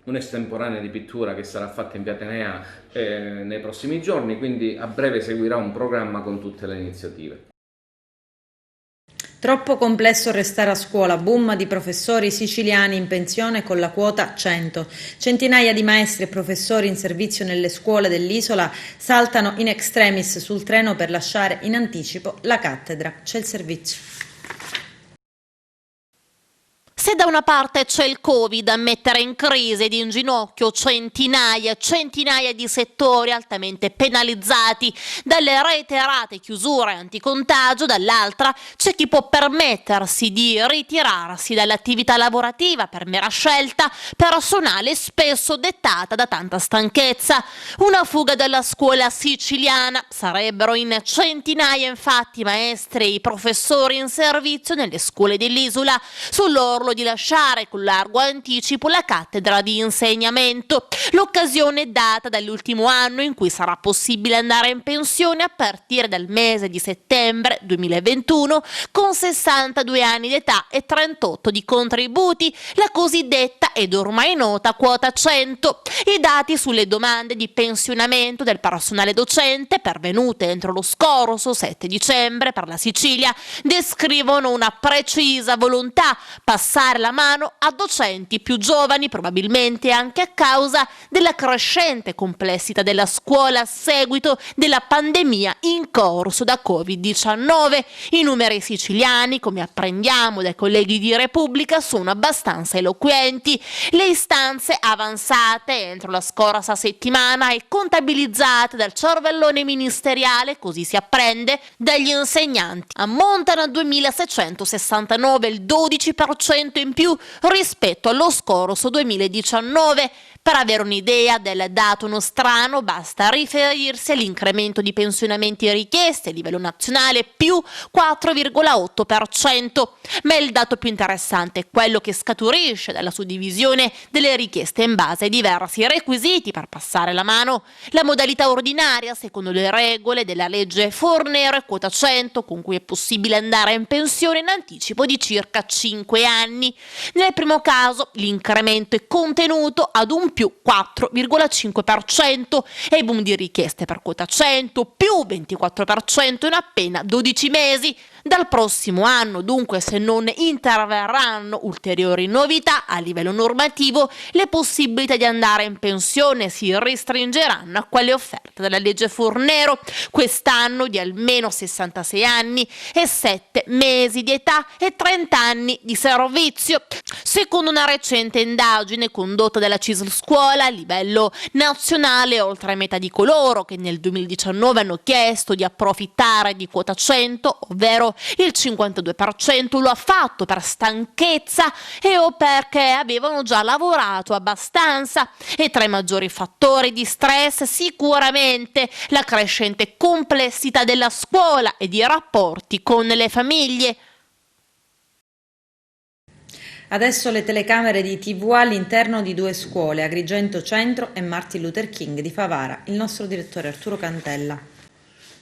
un'estemporanea di pittura che sarà fatta in via Atenea nei prossimi giorni, quindi a breve seguirà un programma con tutte le iniziative. Troppo complesso restare a scuola, boom di professori siciliani in pensione con la quota 100. Centinaia di maestri e professori in servizio nelle scuole dell'isola saltano in extremis sul treno per lasciare in anticipo la cattedra. C'è il servizio. Se da una parte c'è il Covid a mettere in crisi ed in ginocchio centinaia e centinaia di settori altamente penalizzati dalle reiterate chiusure anticontagio, dall'altra c'è chi può permettersi di ritirarsi dall'attività lavorativa per mera scelta personale, spesso dettata da tanta stanchezza. Una fuga dalla scuola siciliana. Sarebbero in centinaia infatti maestri e professori in servizio nelle scuole dell'isola, sull'orlo di lasciare con largo anticipo la cattedra di insegnamento. L'occasione data dall'ultimo anno in cui sarà possibile andare in pensione a partire dal mese di settembre 2021 con 62 anni d'età e 38 di contributi, la cosiddetta ed ormai nota quota 100. I dati sulle domande di pensionamento del personale docente pervenute entro lo scorso 7 dicembre per la Sicilia descrivono una precisa volontà: passare la mano a docenti più giovani, probabilmente anche a causa della crescente complessità della scuola a seguito della pandemia in corso da Covid-19. I numeri siciliani, come apprendiamo dai colleghi di Repubblica, sono abbastanza eloquenti. Le istanze avanzate entro la scorsa settimana e contabilizzate dal cervellone ministeriale, così si apprende, dagli insegnanti ammontano a 2.669, il 12% in più rispetto allo scorso 2019. Per avere un'idea del dato nostrano basta riferirsi all'incremento di pensionamenti richiesti a livello nazionale più 4,8%, ma il dato più interessante è quello che scaturisce dalla suddivisione delle richieste in base ai diversi requisiti per passare la mano. La modalità ordinaria, secondo le regole della legge Fornero, è quota 100, con cui è possibile andare in pensione in anticipo di circa 5 anni. Nel primo caso l'incremento è contenuto ad un più 4,5% e i boom di richieste per quota 100 più 24% in appena 12 mesi. Dal prossimo anno, dunque, se non interverranno ulteriori novità a livello normativo, le possibilità di andare in pensione si restringeranno a quelle offerte dalla legge Fornero, quest'anno di almeno 66 anni e 7 mesi di età e 30 anni di servizio. Secondo una recente indagine condotta dalla CISL Scuola a livello nazionale, oltre a metà di coloro che nel 2019 hanno chiesto di approfittare di quota 100, ovvero il 52%, lo ha fatto per stanchezza e o perché avevano già lavorato abbastanza. E tra i maggiori fattori di stress sicuramente la crescente complessità della scuola e di rapporti con le famiglie. Adesso le telecamere di TV all'interno di due scuole, Agrigento Centro e Martin Luther King di Favara. Il nostro direttore Arturo Cantella.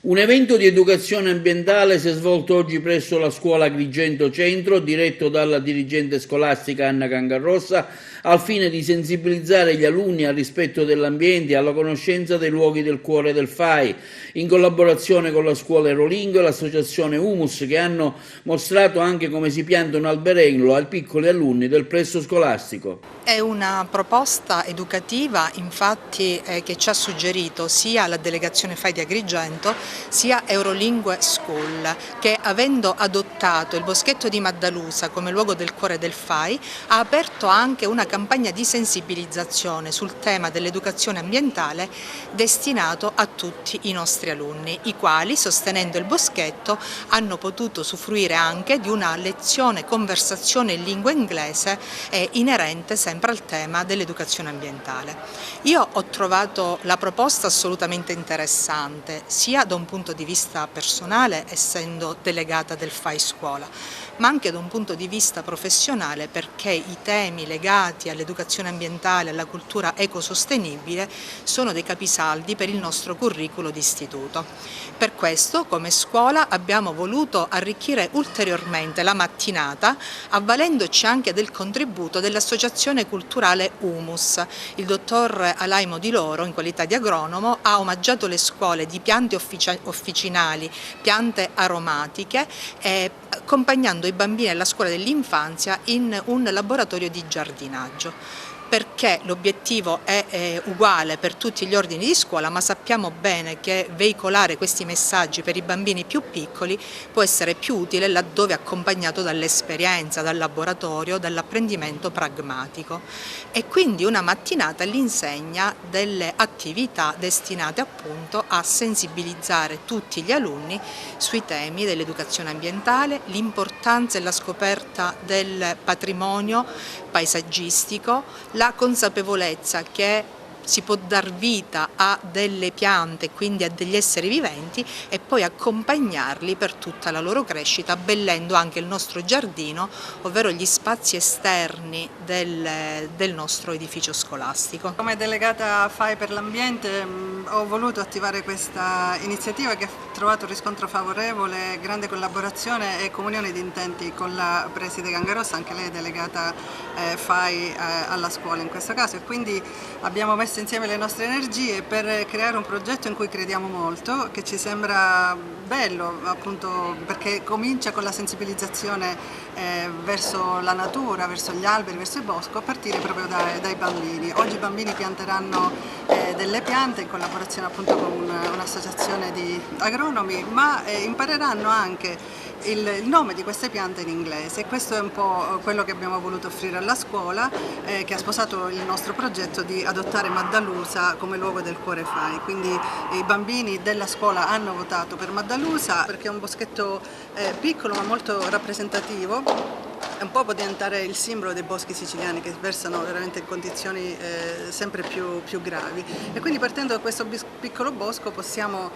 Un evento di educazione ambientale si è svolto oggi presso la scuola Agrigento Centro, diretto dalla dirigente scolastica Anna Cangarrossa, al fine di sensibilizzare gli alunni al rispetto dell'ambiente e alla conoscenza dei luoghi del cuore del FAI, in collaborazione con la scuola Erolingo e l'associazione Humus, che hanno mostrato anche come si pianta un alberello ai piccoli alunni del plesso scolastico. È una proposta educativa, infatti, che ci ha suggerito sia la delegazione FAI di Agrigento sia Eurolingue School, che avendo adottato il Boschetto di Maddalusa come luogo del cuore del FAI, ha aperto anche una campagna di sensibilizzazione sul tema dell'educazione ambientale destinato a tutti i nostri alunni, i quali, sostenendo il Boschetto, hanno potuto usufruire anche di una lezione conversazione in lingua inglese inerente sempre al tema dell'educazione ambientale. Io ho trovato la proposta assolutamente interessante, sia da un punto di vista personale, essendo delegata del FAI Scuola, ma anche da un punto di vista professionale, perché i temi legati all'educazione ambientale, alla cultura ecosostenibile sono dei capisaldi per il nostro curriculum di istituto. Per questo, come scuola, abbiamo voluto arricchire ulteriormente la mattinata, avvalendoci anche del contributo dell'associazione culturale Humus. Il dottor Alaimo Di Loro, in qualità di agronomo, ha omaggiato le scuole di piante officinali, piante aromatiche, accompagnando i bambini alla scuola dell'infanzia in un laboratorio di giardinaggio. Perché l'obiettivo è uguale per tutti gli ordini di scuola, ma sappiamo bene che veicolare questi messaggi per i bambini più piccoli può essere più utile laddove accompagnato dall'esperienza, dal laboratorio, dall'apprendimento pragmatico. E quindi una mattinata all'insegna delle attività destinate appunto a sensibilizzare tutti gli alunni sui temi dell'educazione ambientale, l'importanza e la scoperta del patrimonio paesaggistico, la consapevolezza che si può dar vita a delle piante, quindi a degli esseri viventi, e poi accompagnarli per tutta la loro crescita, abbellendo anche il nostro giardino, ovvero gli spazi esterni del nostro edificio scolastico. Come delegata FAI per l'ambiente ho voluto attivare questa iniziativa che ha trovato un riscontro favorevole, grande collaborazione e comunione di intenti con la preside Gangarossa, anche lei è delegata FAI alla scuola in questo caso, e quindi abbiamo messo insieme le nostre energie per creare un progetto in cui crediamo molto, che ci sembra bello appunto perché comincia con la sensibilizzazione verso la natura, verso gli alberi, verso il bosco, a partire proprio dai bambini. Oggi i bambini pianteranno delle piante in collaborazione appunto con un'associazione di agronomi, ma impareranno anche il nome di queste piante in inglese, e questo è un po' quello che abbiamo voluto offrire alla scuola, che ha sposato il nostro progetto di adottare Maddalusa come luogo del cuore FAI. Quindi i bambini della scuola hanno votato per Maddalusa perché è un boschetto piccolo ma molto rappresentativo. Un po' può diventare il simbolo dei boschi siciliani, che versano veramente in condizioni sempre più gravi, e quindi partendo da questo piccolo bosco possiamo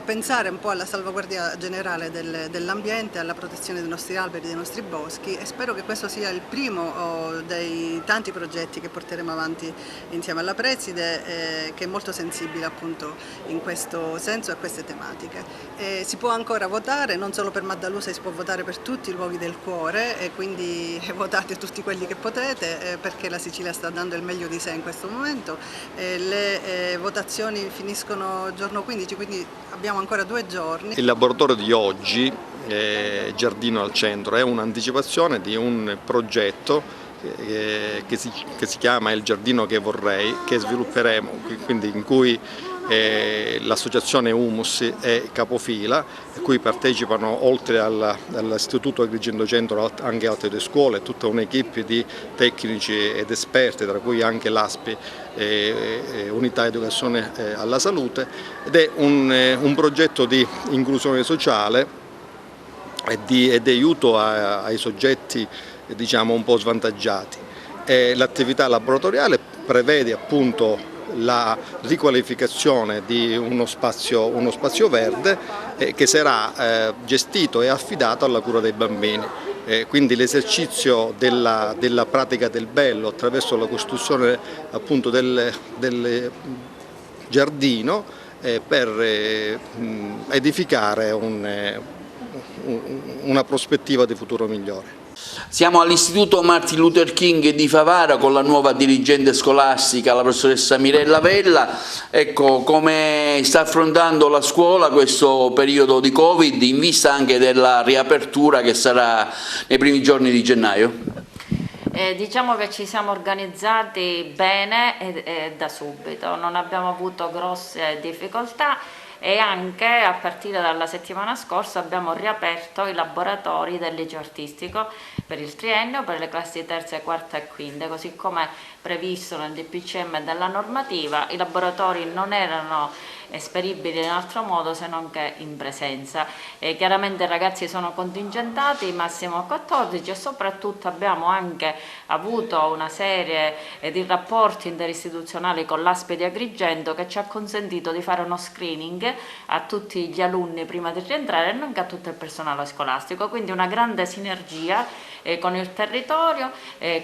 pensare un po' alla salvaguardia generale dell'ambiente, alla protezione dei nostri alberi, dei nostri boschi, e spero che questo sia il primo dei tanti progetti che porteremo avanti insieme alla preside, che è molto sensibile appunto in questo senso a queste tematiche. Si può ancora votare, non solo per Maddalusa, si può votare per tutti i luoghi del cuore, e quindi votate tutti quelli che potete, perché la Sicilia sta dando il meglio di sé in questo momento. Le votazioni finiscono giorno 15, quindi abbiamo ancora 2 giorni. Il laboratorio di oggi, Giardino al Centro, è un'anticipazione di un progetto che si chiama Il Giardino che vorrei, che svilupperemo, quindi in cui l'associazione Humus è capofila, a cui partecipano oltre all'Istituto Agrigento Centro anche altre 2 scuole, tutta un'equipe di tecnici ed esperti, tra cui anche l'ASPI, Unità Educazione alla Salute, ed è un progetto di inclusione sociale e di aiuto ai soggetti diciamo un po' svantaggiati. L'attività laboratoriale prevede appunto la riqualificazione di uno spazio verde che sarà gestito e affidato alla cura dei bambini. Quindi l'esercizio della pratica del bello attraverso la costruzione appunto del giardino per edificare una prospettiva di futuro migliore. Siamo all'Istituto Martin Luther King di Favara con la nuova dirigente scolastica, la professoressa Mirella Vella. Ecco, come sta affrontando la scuola questo periodo di Covid in vista anche della riapertura che sarà nei primi giorni di gennaio? Diciamo che ci siamo organizzati bene e da subito, non abbiamo avuto grosse difficoltà. e anche a partire dalla settimana scorsa abbiamo riaperto i laboratori del liceo artistico per il triennio, per le classi terze, quarta e quinte, così come previsto nel DPCM della normativa. I laboratori non erano esperibili in altro modo se non che in presenza. Chiaramente i ragazzi sono contingentati, massimo a 14, e soprattutto abbiamo anche avuto una serie di rapporti interistituzionali con l'ASP di Agrigento che ci ha consentito di fare uno screening a tutti gli alunni prima di rientrare e nonché a tutto il personale scolastico, quindi una grande sinergia con il territorio,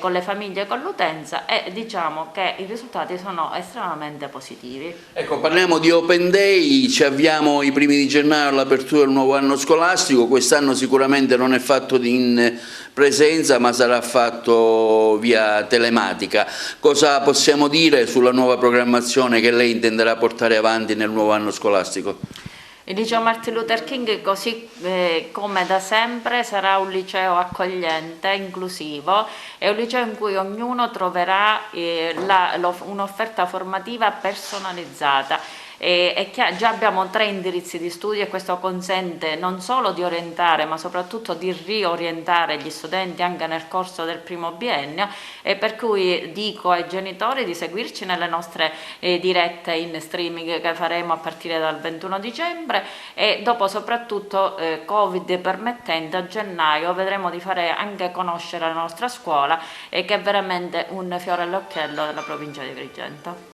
con le famiglie e con l'utenza, e diciamo che i risultati sono estremamente positivi. Ecco, parliamo di Open Day, ci avviamo i primi di gennaio all'apertura del nuovo anno scolastico. Quest'anno sicuramente non è fatto in presenza ma sarà fatto via telematica. Cosa possiamo dire sulla nuova programmazione che lei intenderà portare avanti nel nuovo anno scolastico? Il liceo Martin Luther King, così come da sempre, sarà un liceo accogliente, inclusivo, è un liceo in cui ognuno troverà un'offerta formativa personalizzata. Già abbiamo 3 indirizzi di studio e questo consente non solo di orientare ma soprattutto di riorientare gli studenti anche nel corso del primo biennio, e per cui dico ai genitori di seguirci nelle nostre dirette in streaming che faremo a partire dal 21 dicembre e dopo, soprattutto Covid permettente, a gennaio vedremo di fare anche conoscere la nostra scuola, che è veramente un fiore all'occhiello della provincia di Agrigento.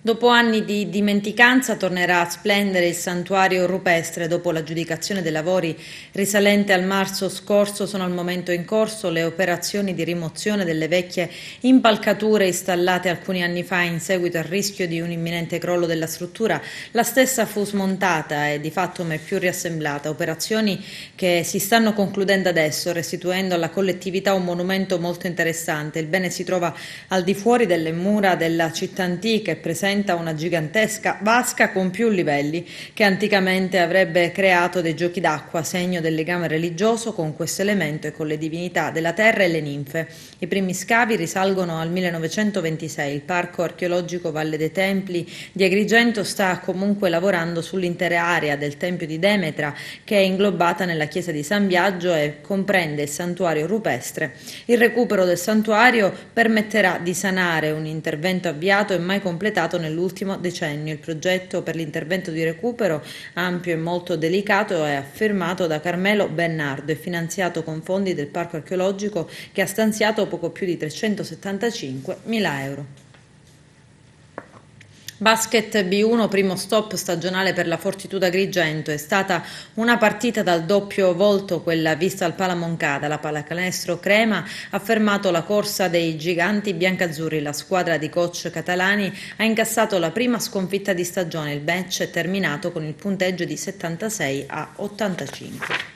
Dopo anni di dimenticanza tornerà a splendere il santuario rupestre. Dopo l'aggiudicazione dei lavori risalente al marzo scorso sono al momento in corso le operazioni di rimozione delle vecchie impalcature installate alcuni anni fa in seguito al rischio di un imminente crollo della struttura. La stessa fu smontata e di fatto mai più riassemblata, operazioni che si stanno concludendo adesso, restituendo alla collettività un monumento molto interessante. Il bene si trova al di fuori delle mura della città antica e presenta una gigantesca vasca con più livelli che anticamente avrebbe creato dei giochi d'acqua, segno del legame religioso con questo elemento e con le divinità della terra e le ninfe. I primi scavi risalgono al 1926. Il Parco Archeologico Valle dei Templi di Agrigento sta comunque lavorando sull'intera area del Tempio di Demetra, che è inglobata nella chiesa di San Biagio e comprende il santuario rupestre. Il recupero del santuario permetterà di sanare un intervento avviato e mai completato nell'ultimo decennio. Il progetto per l'intervento di recupero, ampio e molto delicato, è firmato da Carmelo Bernardo e finanziato con fondi del Parco Archeologico, che ha stanziato poco più di 375.000 euro. Basket B1, primo stop stagionale per la Fortitudo Agrigento. È stata una partita dal doppio volto quella vista al Pala Moncada. La pallacanestro Crema ha fermato la corsa dei giganti biancazzurri. La squadra di coach Catalani ha incassato la prima sconfitta di stagione. Il match è terminato con il punteggio di 76-85.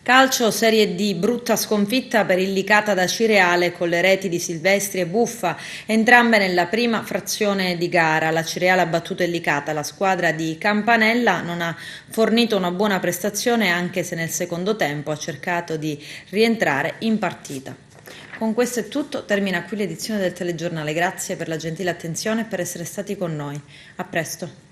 Calcio, Serie D, brutta sconfitta per il Licata da Cireale con le reti di Silvestri e Buffa, entrambe nella prima frazione di gara. La Cireale ha battuto il Licata, la squadra di Campanella non ha fornito una buona prestazione anche se nel secondo tempo ha cercato di rientrare in partita. Con questo è tutto, termina qui l'edizione del telegiornale. Grazie per la gentile attenzione e per essere stati con noi. A presto.